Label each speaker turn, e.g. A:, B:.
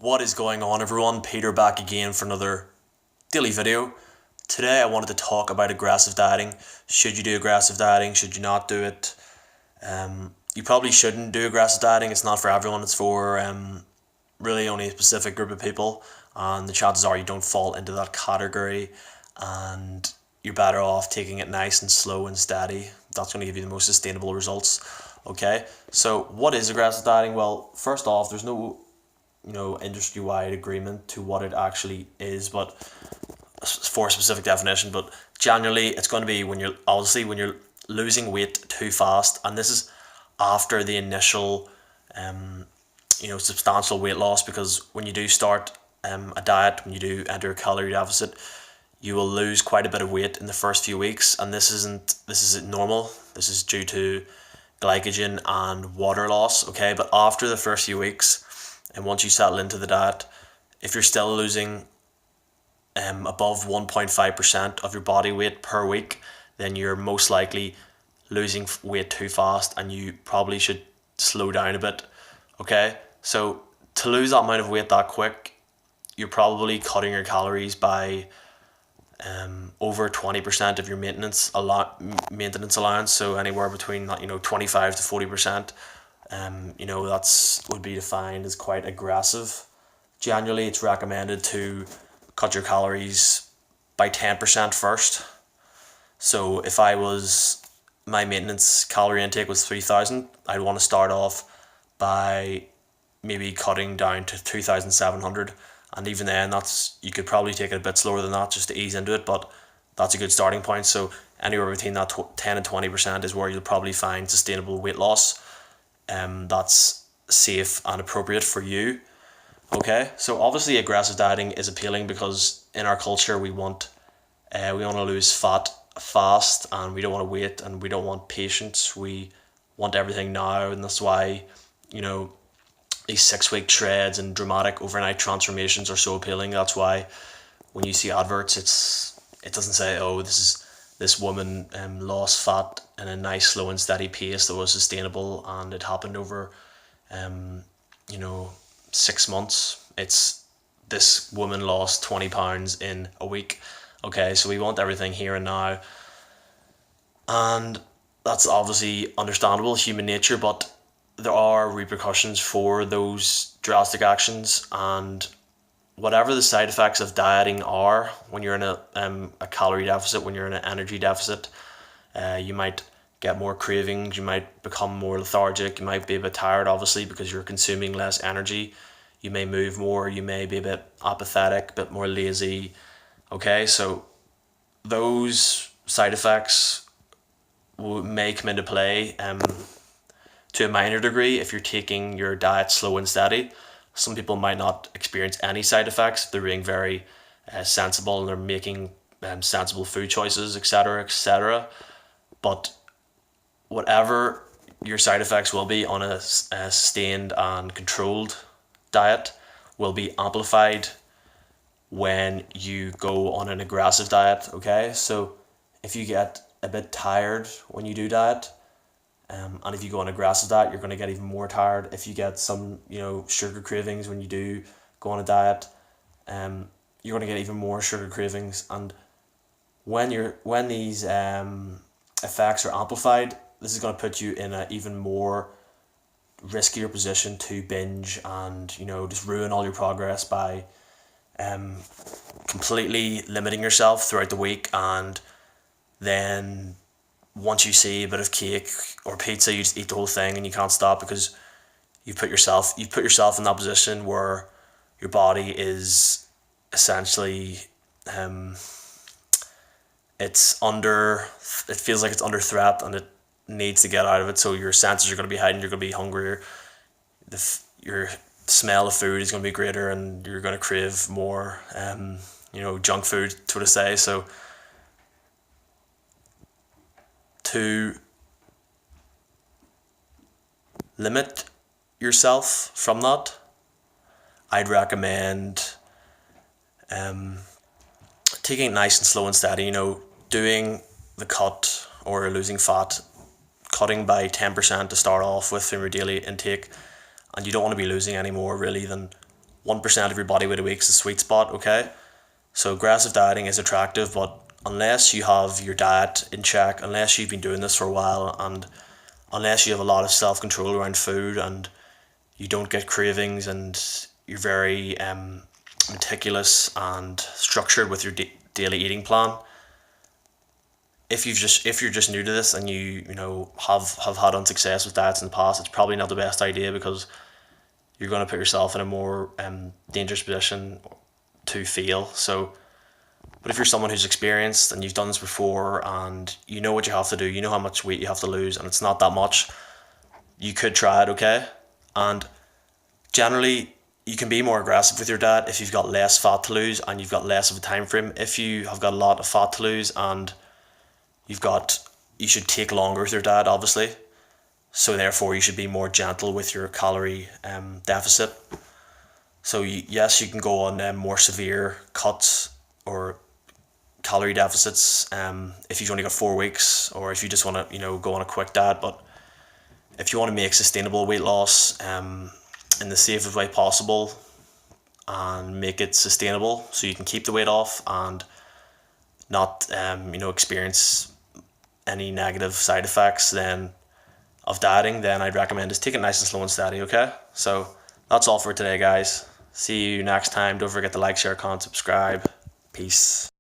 A: What is going on, everyone? Peter back again for another daily video. Today I wanted to talk about aggressive dieting. Should you do aggressive dieting? Should you not do it? You probably shouldn't do aggressive dieting. It's not for everyone. It's for really only a specific group of people, and the chances are you don't fall into that category, and you're better off taking it nice and slow and steady. That's going to give you the most sustainable results. Okay, so what is aggressive dieting? Well, first off, there's no industry-wide agreement to what it actually is, but for a specific definition. But generally it's going to be when you're losing weight too fast, and this is after the initial substantial weight loss, because when you do start a diet, when you do enter a calorie deficit, you will lose quite a bit of weight in the first few weeks, and this isn't normal. This is due to glycogen and water loss. Okay, but after the first few weeks, and once you settle into the diet, if you're still losing above 1.5% of your body weight per week, then you're most likely losing weight too fast, and you probably should slow down a bit. Okay, so to lose that amount of weight that quick, you're probably cutting your calories by over 20% of your maintenance allowance. So anywhere between 25 to 40%. That's would be defined as quite aggressive. Generally, it's recommended to cut your calories by 10% first. So if my maintenance calorie intake was 3,000, I'd want to start off by maybe cutting down to 2,700, and even then, you could probably take it a bit slower than that just to ease into it, but that's a good starting point. So anywhere between that 10 and 20% is where you'll probably find sustainable weight loss. That's safe and appropriate for you. Okay, so obviously aggressive dieting is appealing because in our culture we want to lose fat fast, and we don't want to wait, and we don't want patience. We want everything now, and that's why these 6-week shreds and dramatic overnight transformations are so appealing. That's why when you see adverts, it doesn't say, oh, this woman lost fat in a nice slow and steady pace that was sustainable, and it happened over 6 months. It's this woman lost 20 pounds in a week. Okay, so we want everything here and now, and that's obviously understandable, human nature, but there are repercussions for those drastic actions. And whatever the side effects of dieting are, when you're in a calorie deficit, when you're in an energy deficit, you might get more cravings, you might become more lethargic, you might be a bit tired, obviously, because you're consuming less energy. You may move more, you may be a bit apathetic, a bit more lazy. Okay, so those side effects may come into play to a minor degree if you're taking your diet slow and steady. Some people might not experience any side effects if they're being very sensible and they're making sensible food choices, etc., etc. But whatever your side effects will be on a sustained and controlled diet will be amplified when you go on an aggressive diet. Okay, so if you get a bit tired when you do diet, and if you go on aggressive diet, you're going to get even more tired. If you get some sugar cravings when you do go on a diet, you're going to get even more sugar cravings. And when these effects are amplified, this is going to put you in an even more riskier position to binge and just ruin all your progress by completely limiting yourself throughout the week. And then once you see a bit of cake or pizza, you just eat the whole thing and you can't stop, because you've put yourself in that position where your body is essentially it feels like it's under threat, and it needs to get out of it. So your senses are going to be heightened, you're going to be hungrier, your smell of food is going to be greater, and you're going to crave more junk food, so to say. So to limit yourself from that, I'd recommend taking it nice and slow and steady. Doing the cut or losing fat, cutting by 10% to start off with from your daily intake, and you don't want to be losing any more really than 1% of your body weight a week is the sweet spot, okay? So aggressive dieting is attractive, but unless you have your diet in check, unless you've been doing this for a while, and unless you have a lot of self-control around food, and you don't get cravings, and you're very meticulous and structured with your daily eating plan, if you're just new to this and you know have had unsuccess with diets in the past, it's probably not the best idea, because you're going to put yourself in a more dangerous position to fail. So, but if you're someone who's experienced and you've done this before and you know what you have to do, you know how much weight you have to lose, and it's not that much, you could try it, okay? And generally, you can be more aggressive with your diet if you've got less fat to lose and you've got less of a time frame. If you have got a lot of fat to lose and you should take longer with your diet, obviously. So therefore, you should be more gentle with your calorie deficit. So yes, you can go on more severe cuts or calorie deficits if you've only got 4 weeks, or if you just want to go on a quick diet. But if you want to make sustainable weight loss in the safest way possible and make it sustainable, so you can keep the weight off and not experience any negative side effects of dieting, then I'd recommend just take it nice and slow and steady, okay? So that's all for today, guys. See you next time. Don't forget to like, share, comment, subscribe. Peace.